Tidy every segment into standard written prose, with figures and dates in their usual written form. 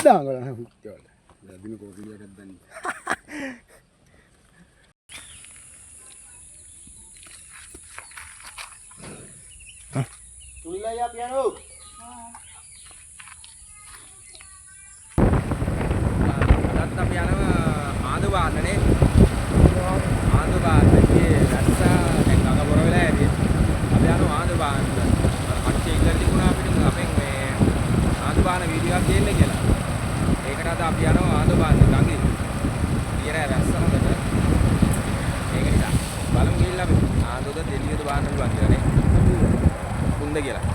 දාංගල හුත්තිවල. දැන් කොටියක් දැන්නේ. තුලිලා යා පියනෝ. දැන් අපි යනවා ආඳු බාන්නනේ. ආඳු බාන්නගේ දැස්ස දැන් ගඟ බොර වෙලා ඇති. අපි යනවා ආඳු බාන්න. කට්ටිය ඉල්ලලා තිබුණා අපිට අපෙන් මේ ආඳු බාන වීඩියෝ එකක් දෙන්න කියලා. ඒකට අද අපි යනවා ආඳු බාන්න ගඟේ. ඊයර වැස්ස හොඳට. ඒක නිසා බලමු ගිහිල්ලා අපි ආඳුද දෙලියද බාන්න පුළුවන් කියලා නේ. හුඳ කියලා.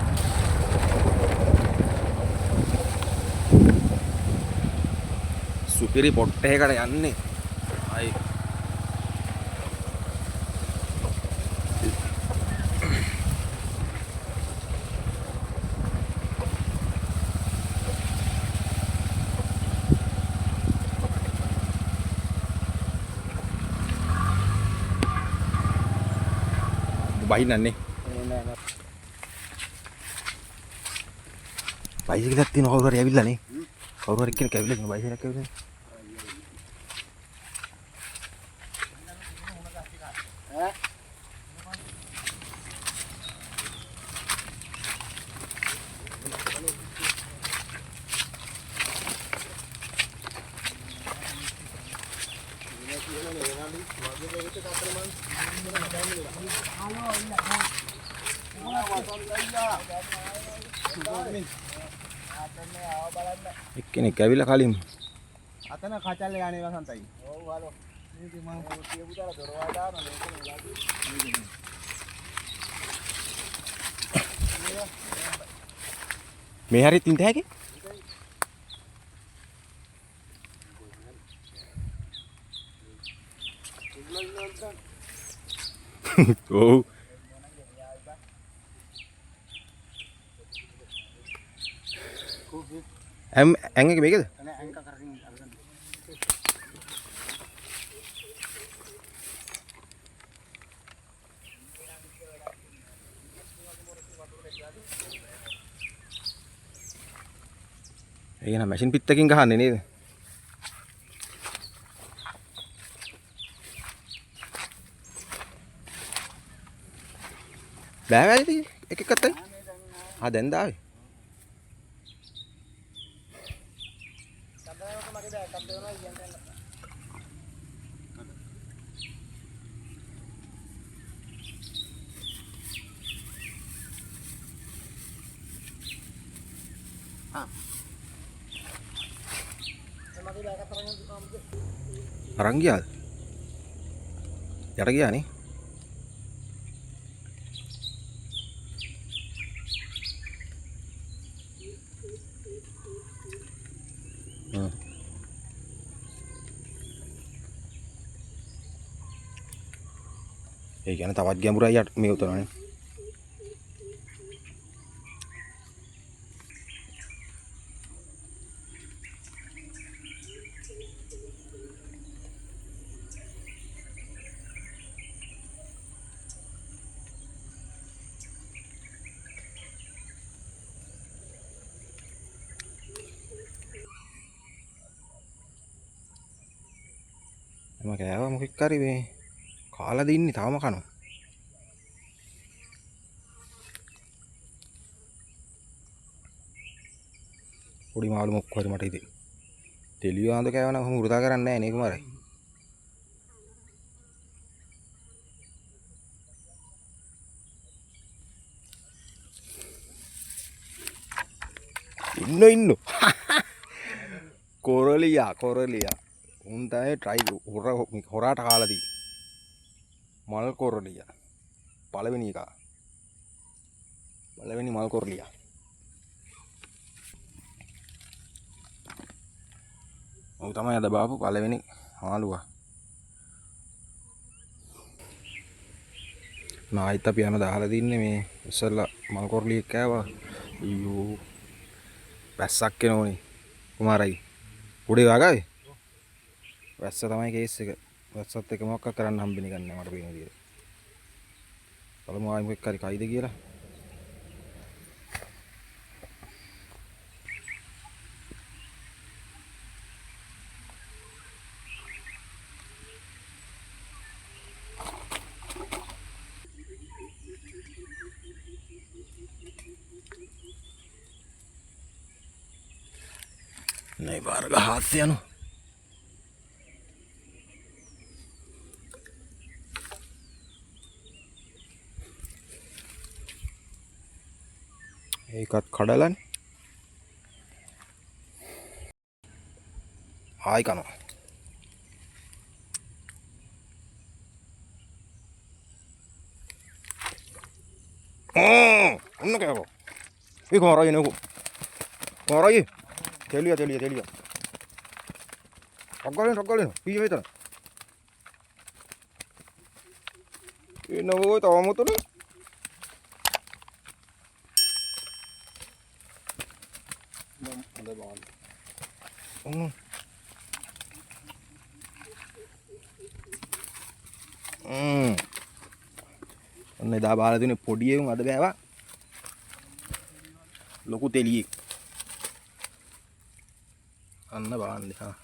සුපිරි පොට්ටයකට යන්නේ. අයි බහින්නන්නේ. බයිසිකලයක් තියෙන කවුරු හරි ඇවිල්ලා නේ. කවුරු හරි කෙනෙක් ඇවිල්ලා තියෙන බයිසිකලයක් ඇවිල්ලා. එක්කෙනෙක් ඇවිල්ලා කලින් අතන කචල්ල යන්නේ වසන්තයි. ඔව් හලෝ. මේක මම කියපු දාලා දොරවල් දානවා මේක. මේ හරියට ඉඳ හැකි? ඔව්. ඇඟක මේකද? නෑ ඇඟක කරකින් අරගෙන. ඒක නම් මැෂින් පිට්ටකින් ගහන්නේ නේද? බෑ වැඩි එක එකක් අතයි. ආ දැන් දාවේ. අරන් ගියාද? යට ගියා නේ. ඒ කියන්නේ තවත් ගැඹුරයි යට මේ උතරනේ. මම කෑවා මොකෙක් හරි මේ කාලා දින්නේ තාම කනවා. පොඩි මාළු මොක්ක හරි මට ඉතින්. තෙලිය ආඳ කෑවා නම් කොහොම වෘතා කරන්නේ නැහැ නේ කුමාරයි. ඉන්නෝ කොරලියා උන් තමයි ට්‍රයි හොරාට කාලා දී මල් කොරලියා පළවෙනි මල් කොරලියා ඔව් තමයි අද බාපු පළවෙනි මාළුවා නායිත් අපි යන දාලා දින්නේ මේ ඉස්සල්ලා මල් කොරලියෙක් කෑවා අයියෝ වැස්සක් එනෝනේ කුමාරයි උඩේ වගාවේ වැස්ස තමයි කේස් එක වැස්සත් එක මොකක් කරන්න හම්බෙන්නේ නැහැ මට පේන විදියට බලමු ආයෙ මොකක් හරි කයිද කියලා නේ බාර ගහත් යනවා. ඒකත් කඩලානේ. ආයි කනවා. ඔන්න කෑවෝ. ඒක මරයි නේකෝ. මරයි. තෙලිය. රග්ගලෙන් පී මෙතන. එනවෝ තවමුතුනේ. ඔන්න එදා බාලා දුන්නේ පොඩි එවුන් අද බෑවා. ලොකු තෙලියෙක්. අන්න බාන්නේ හා.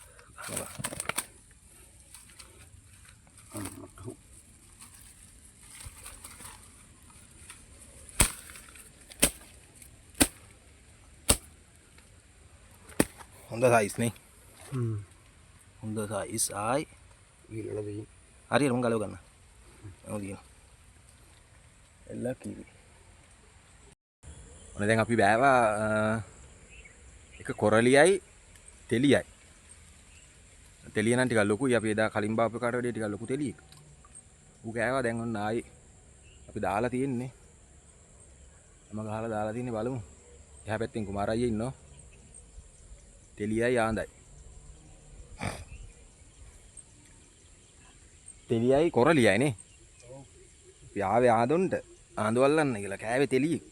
හොඳ සයිස් නේ. හොඳ සයිස් ආයි ඊළඟ දෙයි. හරියට මම ගලව ගන්න. මම දිනන. එල්ල කිවි. ඔන්න දැන් අපි බෑවා එක කොරලියයි තෙලියයි. තෙලිය නම් ටිකක් ලොකුයි. අපි එදා කලින් බාපු කාට වැඩිය ටිකක් ලොකු තෙලියෙක්. ඌ කෑවා දැන් ඔන්න ආයි අපි දාලා තියෙන්නේ. මම ගහලා දාලා තියෙන්නේ බලමු. එහා පැත්තෙන් කුමාර අයියා ඉන්නවා. තෙලියයි ආඳයි. තෙලියයි කොරලියයි නේ. අපි ආවේ ආඳොන්ට ආඳවල්ලන්න කියලා කෑවේ තෙලියෙක්.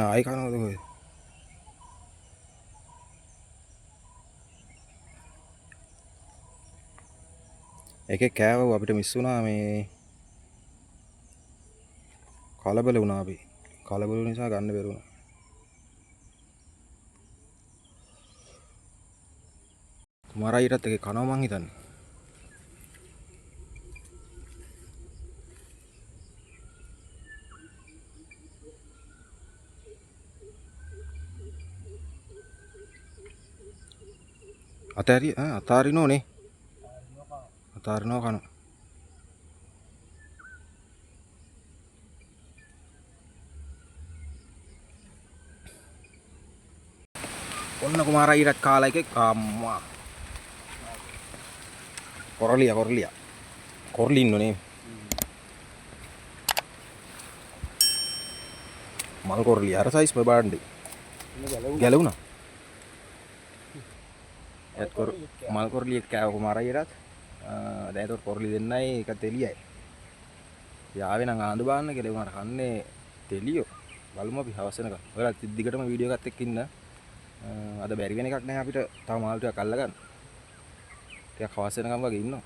ආයි කනවද කොහෙද? එකෙක් කෑවව අපිට මිස් වුණා මේ කලබල වුණා අපි. කලබල නිසා ගන්න බැරි වුණා. කුමාරයිටත් එකේ කනවා මං හිතන්නේ. අතාරිනෝ නේ. අතාරිනෝ කනවා. ඔන්න කුමාරයිටත් කාලා එකෙක් අම්මා. කොරලි ඉන්නෝ නේ. මල් කොරලි අර සයිස් බබාණ්ඩේ. ගැලුණා. මල් කොරලියක් කෑව කුමාරයිටත්. දැන් ඒතකොට කොරලි දෙන්නයි එක තෙලියයි. යාවේ නම් ආඳු බාන්න කියලා උනාට කන්නේ තෙලියෝ. බලමු අපි හවස වෙනකම්. ඔයාලා දිගටම වීඩියෝ එකත් එක්ක ඉන්න. අද බැරි වෙන එකක් නැහැ අපිට. තව මාළු ටිකක් අල්ලගන්න. ටිකක් හවස වෙනකම් වගේ ඉන්නවා.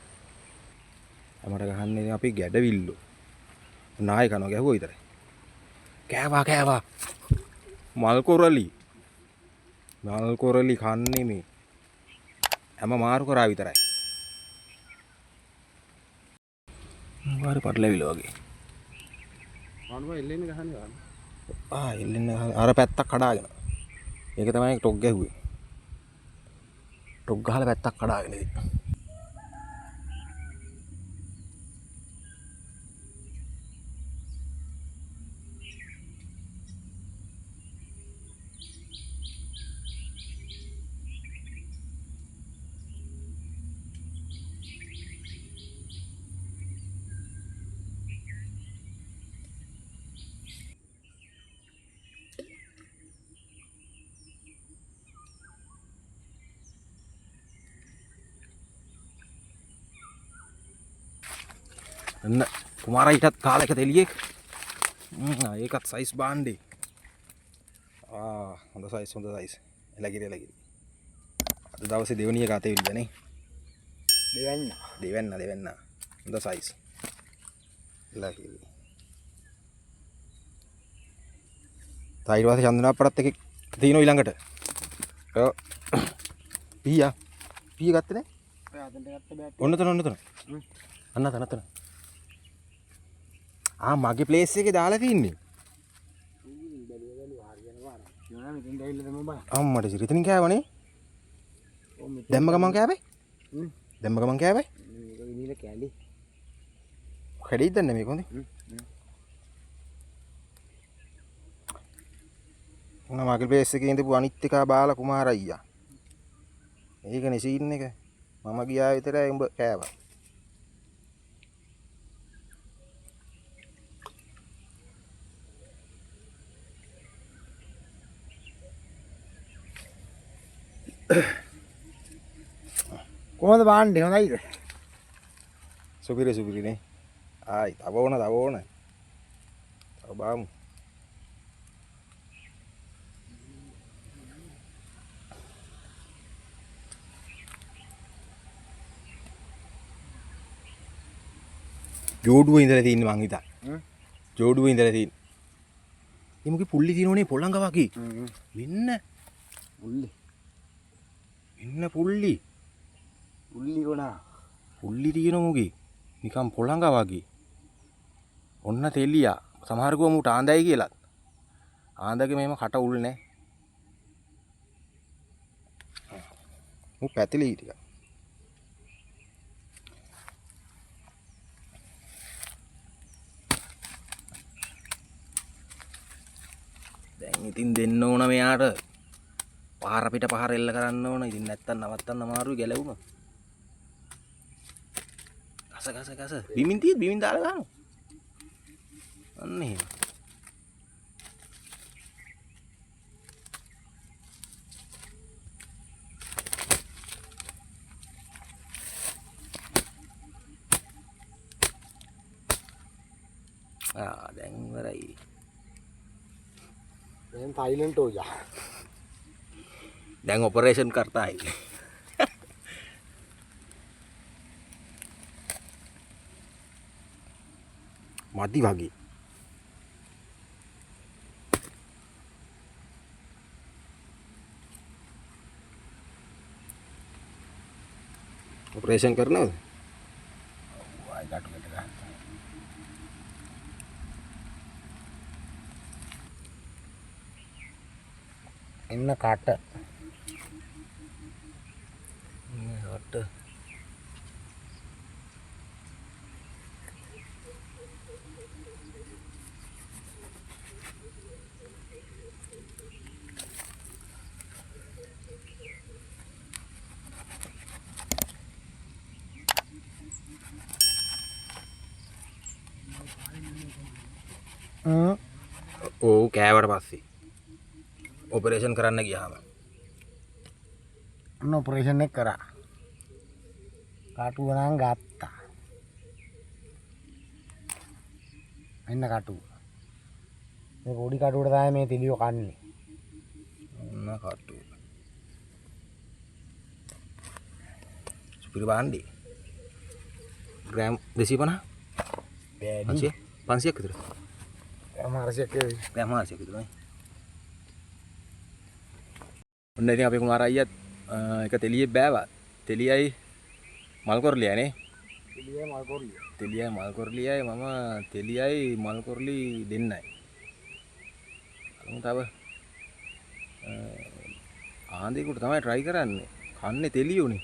අපමණ ගහන්නේ අපි ගැඩවිල්ලෝ. නාය කනවා ගැහුවා විතරයි. කෑවා. මල් කොරලි කන්නේ මේ. හැම මාරු කරා විතරයි. මාරු පටලවිල වගේ. අනුව එල්ලෙන්න ගහන්නේ ගන්න. එල්ලෙන්න අර පැත්තක් කඩාගෙන. ඒක තමයි ටොක් ගැහුවේ. ටොක් ගහලා පැත්තක් කඩාගෙන ඉතින්. එන්න කුමාරයිටත් කාලා එක තෙලියෙක්. ඒකත් සයිස් බාණ්ඩේ. හොඳ සයිස්. එලගිරි. අද දවසේ දෙවෙනි එක අතේ විල්ලා නේ. දෙවෙන්න. හොඳ සයිස්. එලගිරි. ඊට පස්සේ චන්දනාපරත් එකක් තියෙනවා ඊළඟට. පීය ගත්තේ නේ? ඔන්න තන. අන්න. මගේ ප්ලේස් එකේ දාලා තින්නේ. අම්මට සිරිතනින් කෑවනේ. දැම්ම ගමන් කෑවේ? දැම්ම ගමන් කෑවේ? මේක විනිල කැලි. කැඩෙයිද නැන්නේ මේක හොඳේ? මගේ බේස් එකේ ඉඳපු අනිත් එකා බාලා කුමාර අයියා. ඒකනේ සීන් එක. මම ගියා විතරයි උඹ කෑවා. කොහොමද බාන්නේ හොඳයිද? සුපිරිනේ. ආයි තව ඕන. තව බාමු. ජෝඩුවේ ඉඳලා තින්නේ මං හිතා. ජෝඩුවේ ඉඳලා තින්නේ. එමුගේ පුල්ලි තියෙනෝනේ පොළංග වගේ. මෙන්න පුල්ලි. මෙන්න පුල්ලි. පුල්ලි කොනා. පුල්ලි තියෙන මුගේ. නිකන් පොළංග වගේ. ඔන්න තෙලියා. සමහර කෝ මුට ආන්දයි කියලා. ආන්දගේ මෙහෙම කට උල් නැහැ. මු පැතිලි ටික. දැන් ඉතින් දෙන්න ඕන මෙයාට. පහර පිට පහර එල්ල කරන්න ඕන. ඉතින් නැත්තම් නවත්තන්න අමාරුයි ගැලවුම. ගස. බිමින් දාලා ගන්න. අන්න එහෙම. දැන් ඉවරයි. දැන් සයිලන්ට් हो जा. දැන් ඔපරේෂන් කරතයි. මදි වගේ. ඔපරේෂන් කරනවද? ආයි ගැටුමට ගන්න. එන්න කට. කට. ඕ කෑවට පස්සේ ඔපරේෂන් කරන්න ගියාම අන්න ඔපරේෂන් එක කරා. කටුව නම් ගත්තා. එන්න කටුව. මේ පොඩි කටුවට තමයි මේ තෙලියෝ කන්නේ. ඔන්න කටුව. සුපිරි බාණ්ඩේ. ග්‍රෑම් 250? බෑඩි. 500ක් විතර. මාර්සියක් ඒ. ග්‍රෑම් 500ක් විතර නේ. ඔන්න ඉතින් අපේ කුමාර අයියත් එක තෙලියෙ බෑවා. තෙලියයි මල් කොරලියනේ. තෙලියයි මල් කොරලියයි මම තෙලියයි මල් කොරලි දෙන්නයි. අලුත් තව ආන්දේකට තමයි try කරන්නේ. කන්නේ තෙලියුනේ.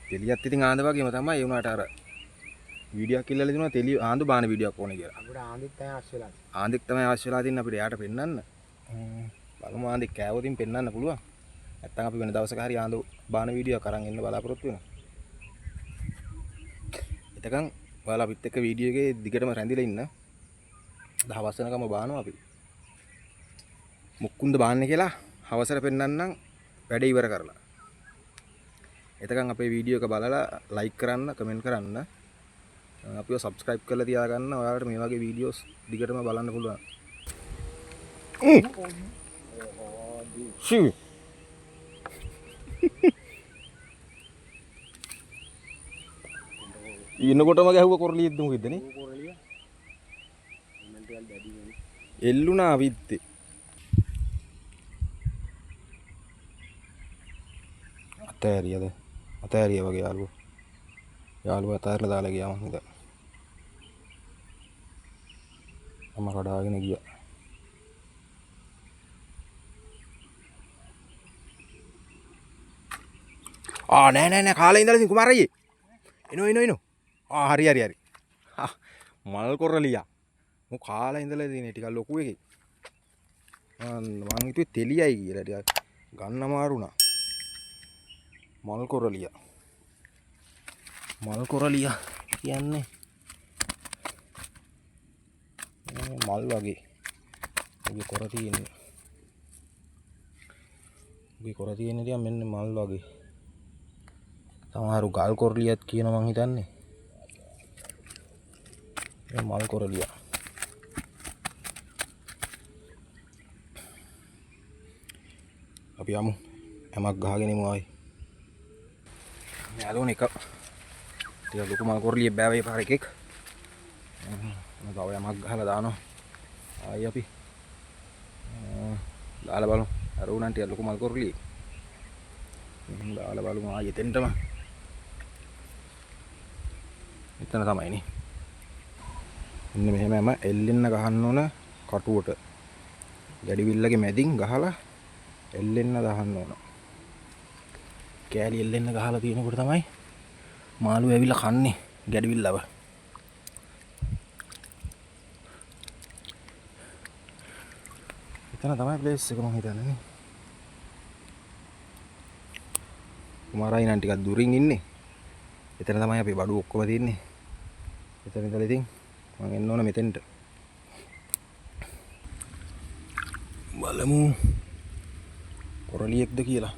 තෙලියත් ඉතින් ආන්ද වගේම තමයි ඒ උනාට අර වීඩියෝ එකක් ඉල්ලලා දිනුවා තෙලිය ආන්දු බාන වීඩියෝ එකක් ඕනේ කියලා. අපිට ආන්දිත් තමයි අවශ්‍ය වෙලා. ආන්දෙක් තමයි අවශ්‍ය වෙලා තින්නේ අපිට යාට පෙන්නන්න. බලමු ආන්දෙක් කෑවොතින් පෙන්නන්න පුළුවන්. නැත්තම් අපි වෙන දවසක හරි ආන්දු බාන වීඩියෝ එකක් අරන් එන්න බලාපොරොත්තු වෙනවා. එතකන් ඔයාලා අපිත් එක්ක වීඩියෝ එකේ දිගටම රැඳිලා ඉන්න. දහවස් වෙනකම් බානවා අපි. මුක්කුන්ද බාන්නේ කියලා හවසට පෙන්නන්නම් වැඩේ ඉවර කරලා. එතකන් අපේ වීඩියෝ එක බලලා ලයික් කරන්න, කමෙන්ට් කරන්න. අපිව සබ්ස්ක්‍රයිබ් කරලා තියාගන්න. ඔයාලට මේ වගේ වීඩියෝස් දිගටම බලන්න පුළුවන්. ෂී ඉන්නකොටම ගැහුව කොරලියෙද්ද මොකෙද්ද නේ? එල්ලුණා විත්තේ. අතෑරිය වගේ යාළුවා අතෑරලා දාලා ගියා මම හිතා. අම්මා කඩාගෙන ගියා. නෑ කාලේ ඉඳලා ඉතින් කුමාරයි. එනෝ. හරි. මල් කොරලියා. මු කාලා ඉඳලා ඉතින් ටිකක් ලොකු එකේ. මං හිතුවේ තෙලියයි කියලා ටිකක් ගන්න අමාරුණා. මල් කොරලියා කියන්නේ මල් වගේ. උගේ කොර තියෙන්නේ. ටික මෙන්න මල් වගේ. සමහරු ගල් කොරලියත් කියන මං හිතන්නේ. මේ මල් කොරලියා. අපි යමු. හැමක් ගහගෙන ඉමු ආයි. යාළුවනේ එක ටික ලොකු මල් කොරලියෙක් බෑවේ පාර එකෙක්. තව යමක් ගහලා දානවා. ආයි අපි දාලා බලමු. අර උනන් ටික ලොකු මල් කොරලියෙක්. දාලා බලමු ආයි එතෙන්ටම. එතන තමයිනේ. මෙන්න මෙහෙමම එල්ලෙන්න ගහන්න ඕන කටුවට. ගැඩිවිල්ලගේ මැදින් ගහලා එල්ලෙන්න දාන්න ඕන. කෑලි එල්ලෙන්න ගහලා තියෙනකොට තමයි මාළු ඇවිල්ලා කන්නේ ගැඩිවිල්ලව. එතන තමයි ප්ලේස් එක මම හිතන්නේ නේ. කුමාරයි නම් ටිකක් දුරින් ඉන්නේ. එතන තමයි අපේ බඩු ඔක්කොම තියෙන්නේ. එතන ඉඳලා ඉතින් මම එන්න ඕන මෙතෙන්ට. බලමු කොරලියෙක්ද කියලා.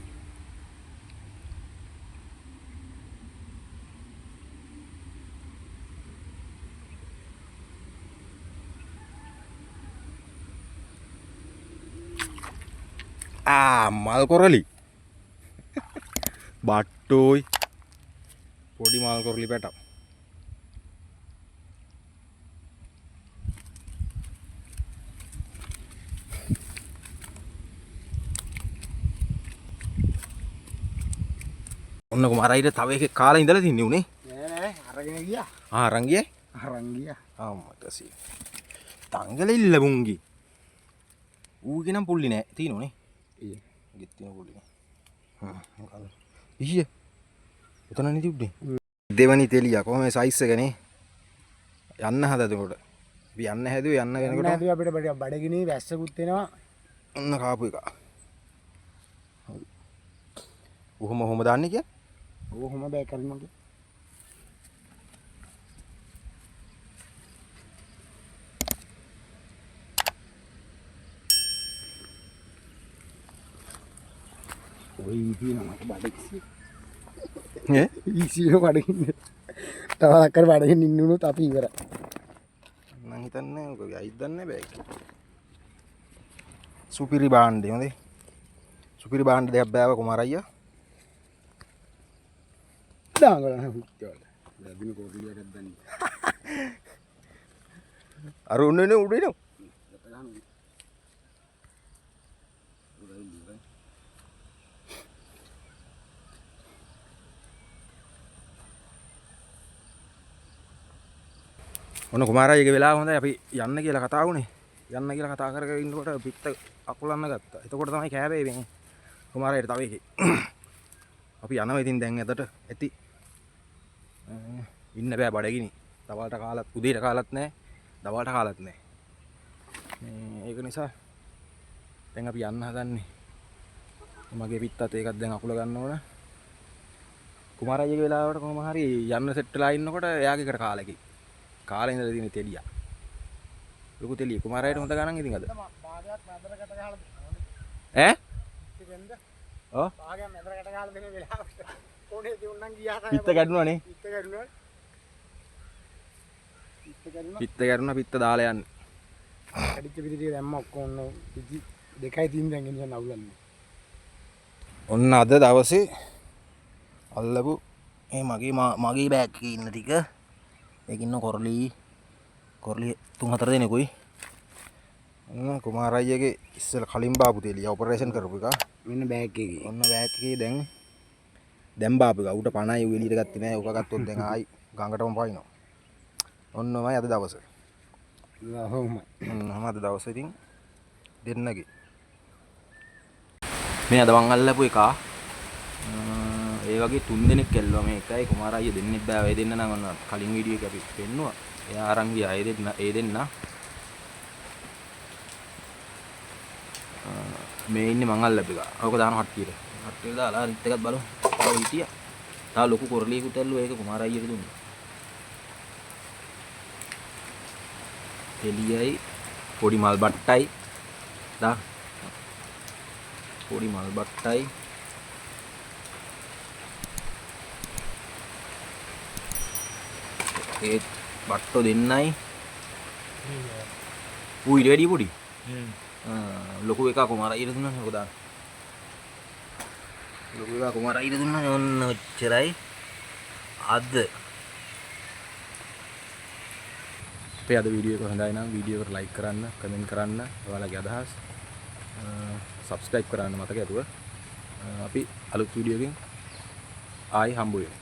මල් කොරලි. බට්ටෝයි. පොඩි මල් කොරලි පැටක්. ඔන්න කුමාරයිට තව එකෙක් කාලා ඉඳලා තින්නේ උනේ. නෑ අරගෙන ගියා. අරන් ගියේ? මතසි. තංගලෙල්ල මුංගි. ඌගේ නම් පුල්ලි නෑ. තියෙනෝනේ. ගෙත් තියෙන පුල්ලි නෑ. ඉහිය. එතන නේ තිබ්බේ. දෙවනි තෙලියා කොහොම සයිස් එකනේ. යන්න හදනකොට. අපි යන්න හැදුවේ යන්න වෙනකොට. යන්න හැදුවේ අපිට බඩගිනි වැස්සකුත් එනවා. ඔන්න කාපු එක. ඔහොම දාන්නේ කිය? ඔහොම බෑ කරනවා. ඔය ඉතිනම බඩගිනි. ඊසිය බඩගින්න. තව අක්කර බඩගින්න ඉන්නුනොත් අපි ඉවරයි. මං හිතන්නේ ඔක ගයිද දන්නේ බෑ. සුපිරි බාණ්ඩේ හොඳේ. සුපිරි බාණ්ඩ දෙයක් බෑව කුමාරයියා. දාංගලන හුක්කවල. ලැබින කොරලියටත් දන්නේ. අර උන්නේ උඩේනේ. ඔන්න කුමාරයිගේ වෙලාව හොඳයි අපි යන්න කියලා කතා වුණේ. යන්න කියලා කතා කරගෙන ඉන්නකොට පිට අකුලන්න ගත්තා. එතකොට තමයි කෑවේ මේ කුමාරයිට තව එකේ. අපි යනවා ඉතින් දැන් ඇතට ඇති. ඉන්න බෑ බඩගිනි. දවල්ට කාලත් උදේට කාලත් නැහැ. දවල්ට කාලත් නැහැ. ඒක නිසා දැන් අපි යන්න හදන්නේ. මගේ පිටත් ඒකත් දැන් අකුල ගන්න ඕන. කුමාරයිගේ වෙලාවට කොහොම හරි යන්න සෙට් වෙලා ඉන්නකොට එයාගේ කර කාලෙකි. කාලේ ඉඳලා තියෙන තෙලියා. ලොකු තෙලිය කුමාරයාට හොඳ ගණන් ඉතින් අද. භාගයක් මැදරකට ගහලා ඈ? ඉතින්ද? ඔව්. භාගයක් මැදරකට ගහලා දෙන වෙලාවට කොනේ දුන්නම් ගියා තමයි. පිත්ත ගැටුණානේ. පිත්ත ගැටුණා පිත්ත දාලා යන්නේ. කැඩිච්ච පිටි ටික දැම්ම ඔක්කොම ඔන්න පිටි දෙකයි තින් දැන් ගෙනියන්න අවුලන්නේ. ඔන්න අද දවසේ අල්ලපු මගේ බෑග් එකේ ඉන්න ටික ඒකින්න කොරලි 3-4 දෙනෙකුයි. ඔන්න කුමාරයියගේ ඉස්සෙල්ලා කලින් බාපු තෙලිය ඔපරේෂන් කරපු එක. මෙන්න බෑග් එකේ. ඔන්න බෑග් එකේ දැන් බාපු එක. උට 50යි ඌ එළියට ගත්තේ නෑ. උක ගත්තොත් දැන් ආයි ගඟටම පයින්නවා. ඔන්නමයි අද දවසේ. ඔන්නම අද දවසේ ඉතින් දෙන්නගේ. මේ අද මං අල්ලපු එක. ඒ වගේ 3 දෙනෙක් ඇල්ලුවා මේ එකයි කුමාර අයියා දෙන්නෙක් බෑ ඔය දෙන්න නම් ඔන්න කලින් වීඩියෝ එක අපි පෙන්නුවා. එයා අරන් ගියා ඒ දෙන්න මේ ඉන්නේ මං අල්ලපු එක. ඔක දාන හට්ටියට. හට්ටියට දාලා අනිත් එකත් බලමු. ඔය හිටියා. තා ලොකු කොරලියකුත් ඇල්ලුවා ඒක කුමාර අයියට දුන්නා. එළියයි පොඩි මල් බට්ටයි දා පොඩි මල් බට්ටයි ඒ බට්ටෝ දෙන්නයි ඌ ඊට වැඩි පොඩි ලොකු එකා කුමාර අයියට දුන්නා නේ ඔක දාන්න ලොකු එකා කුමාර අයියට දුන්නා නේ ඔන්න ඔච්චරයි අද අපේ අද වීඩියෝ එක හොඳයි නම් වීඩියෝ එකට ලයික් කරන්න කමෙන්ට් කරන්න ඔයාලගේ අදහස් සබ්ස්ක්‍රයිබ් කරන්න මතක ඇතුව අපි අලුත් වීඩියෝ එකකින් ආයි හම්බ වෙමු